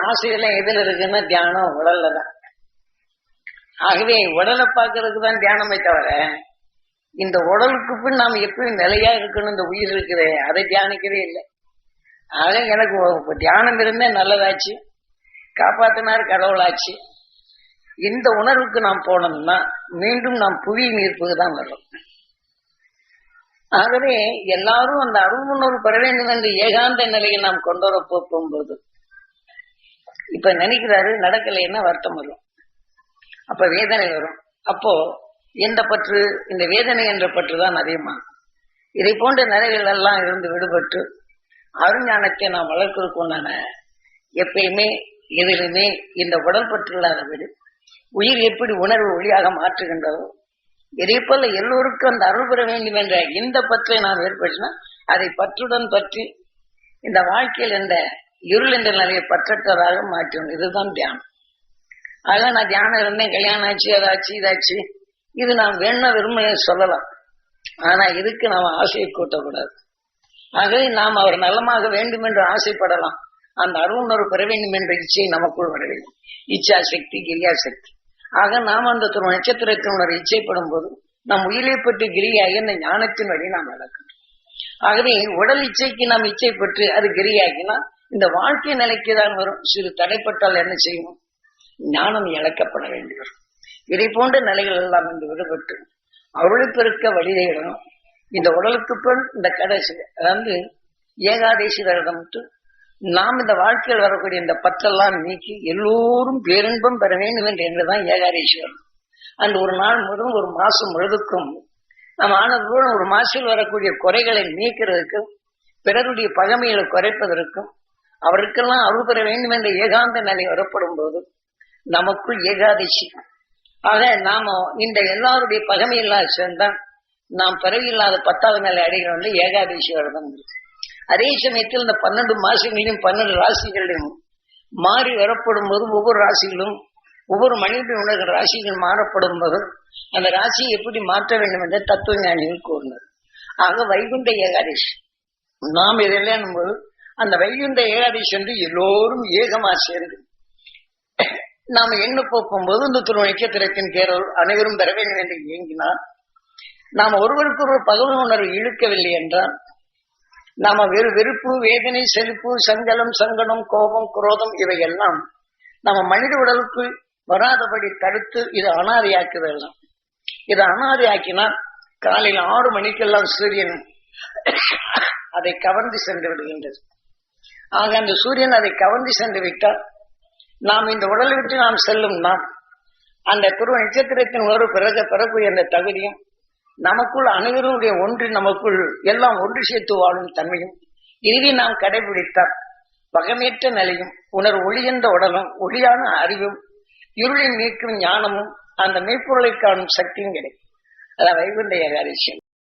ஆசையெல்லாம் எதுல இருக்குன்னா தியானம் உடல்ல தான். ஆகவே உடலை பார்க்கறதுக்கு தான் தியானமே தவிர இந்த உடலுக்கு பின் நாம் எப்படி நிலையா இருக்கணும், இந்த உயிர் இருக்குதே அதை தியானிக்கவே இல்லை. ஆக எனக்கு தியானம் இருந்தே நல்லதாச்சு, காப்பாத்தினார் கடவுளாச்சு. இந்த உணர்வுக்கு நாம் போனோம்னா மீண்டும் நாம் புவியின் ஈர்ப்புக்கு தான் வரும். ஆகவே எல்லாரும் அந்த அருள்முன்னோர் பெற வேண்டும் என்ற ஏகாந்த நிலையை நாம் கொண்டு வர போகும்போது இப்ப நினைக்கிறாரு நடக்கலைன்னா வருத்தம் வரும், அப்ப வேதனை வரும். அப்போ எந்த பற்று, இந்த வேதனை என்ற பற்று தான் அதிகமா. இதை போன்ற நிலைகள் எல்லாம் இருந்து விடுபட்டு அருஞானத்தை நாம் வளர்க்கிறதுக்குண்டான எப்பயுமே எதிலுமே இந்த உடல் பற்று இல்லாத வீடு உயிர் எப்படி உணர்வு ஒளியாக மாற்றுகின்றதோ இதே போல எல்லோருக்கும் அந்த அருள் பெற வேண்டும் என்ற இந்த பற்றை நாம் ஏற்படுத்தினா அதை பற்றுடன் பற்றி இந்த வாழ்க்கையில் இந்த இருள் என்ற நிலையை பற்றற்றதாக மாற்றும். இதுதான் தியானம். ஆக நான் தியானம் இருந்தேன், கல்யாணம் ஆச்சு, அதாச்சு இதாச்சு, இது நாம் வேணும் விரும்ப சொல்லலாம். ஆனா இதுக்கு நாம் ஆசையை கூட்டக்கூடாது. ஆகவே நாம் அவர் நலமாக வேண்டும் என்று ஆசைப்படலாம். அந்த அருளுணர்வு பெற வேண்டும் என்ற இச்சை நமக்குள் வர வேண்டும். இச்சா சக்தி, கிரியா சக்தி. ஆக நாம் அந்த நட்சத்திரத்தினுடைய இச்சைப்படும் போது நம் உயிரை பற்றி கிரியாகி அந்த ஞானத்தின் வழி நாம் நடக்கணும். ஆகவே உடல் இச்சைக்கு நாம் இச்சைப்பட்டு அது கிரியாகினா இந்த வாழ்க்கை நிலைக்கு தான் வரும். சிறு தடைப்பட்டால் என்ன செய்யணும்? ஞானம் இழக்கப்பட வேண்டும். இதை போன்ற நிலைகள் எல்லாம் என்று விடுபட்டு அருளை பெருக்க வழிதேடணும். இந்த உடலுக்கு பின் இந்த கடைசி அதாவது ஏகாதேசி விரதம் நாம் இந்த வாழ்க்கையில் வரக்கூடிய இந்த பற்றெல்லாம் நீக்கி எல்லோரும் பேரின்பம் பெற வேண்டும் என்று என்றுதான் ஏகாதேசி வரும். அந்த ஒரு நாள் முழுவதும் ஒரு மாசம் முழுதுக்கும் நம் ஆனதுடன் ஒரு மாசில் வரக்கூடிய குறைகளை நீக்கிறதுக்கும் பிறருடைய பகைமைகளை குறைப்பதற்கும் அவருக்கெல்லாம் அருள் பெற வேண்டும் என்ற ஏகாந்த நிலை வரப்படும் போது நமக்குள் ஏகாதேசி. ஆக நாம இந்த எல்லாருடைய பகைமையெல்லாம் சேர்ந்தால் நாம் பிறவியில்லாத 10வது நிலை அடைகிறோம். ஏகாதேசி விரதம். அதே சமயத்தில் இந்த 12 மாசங்களிலும் 12 ராசிகளிலும் மாறி வரப்படும் போது ஒவ்வொரு ராசிகளும் ஒவ்வொரு மனிதனுடைய உணர்கிற ராசிகள் மாறப்படும் போது அந்த ராசியை எப்படி மாற்ற வேண்டும் என்ற தத்துவ ஞானிகள் கூறினர். ஆக வைகுண்ட ஏகாதேசி நாம் இதெல்லாம் போது அந்த வைகுண்ட ஏகாதேசி என்று எல்லோரும் ஏகமா சேர்ந்து நாம எண்ணு போகும்போது இந்த நட்சத்திரத்தின் பேரல் அனைவரும் பெற வேண்டும் என்று இயங்கினால் நாம் ஒருவருக்கு ஒரு பகவன் உணர்வு இழுக்கவில்லை என்றால் நாம வெறுப்பு, வேதனை, செழிப்பு, சஞ்சலம், சங்கடம், கோபம், குரோதம் இவையெல்லாம் நம்ம மனித உடலுக்கு வராதபடி தடுத்து இது அனாதையாக்குதெல்லாம். இது அனாதையாக்கினால் காலையில் 6 மணிக்கெல்லாம் சூரியன் அதை கவர்ந்து சென்று விடுகின்றது. ஆக அந்த சூரியன் அதை கவர்ந்து சென்று விட்டால் நாம் இந்த உடலை விட்டு நாம் செல்லும் நாம் அந்த துருவ நட்சத்திரத்தின் ஒரு பிறகு அந்த தகுதியும் நமக்குள் அனைவருடைய ஒன்று நமக்குள் எல்லாம் ஒன்று சேர்த்து வாழும் தன்மையும் இறுதி நாம் கடைபிடித்தால் பகமேற்ற நிலையும் உணர்வு ஒளி என்ற உடலும் ஒளியான அறிவும் இருளின் நீக்கும் ஞானமும் அந்த மெய்ப்பொருளை காணும் சக்தியும் கிடைக்கும். அதான் வைகுண்ட ஏகாதேசி.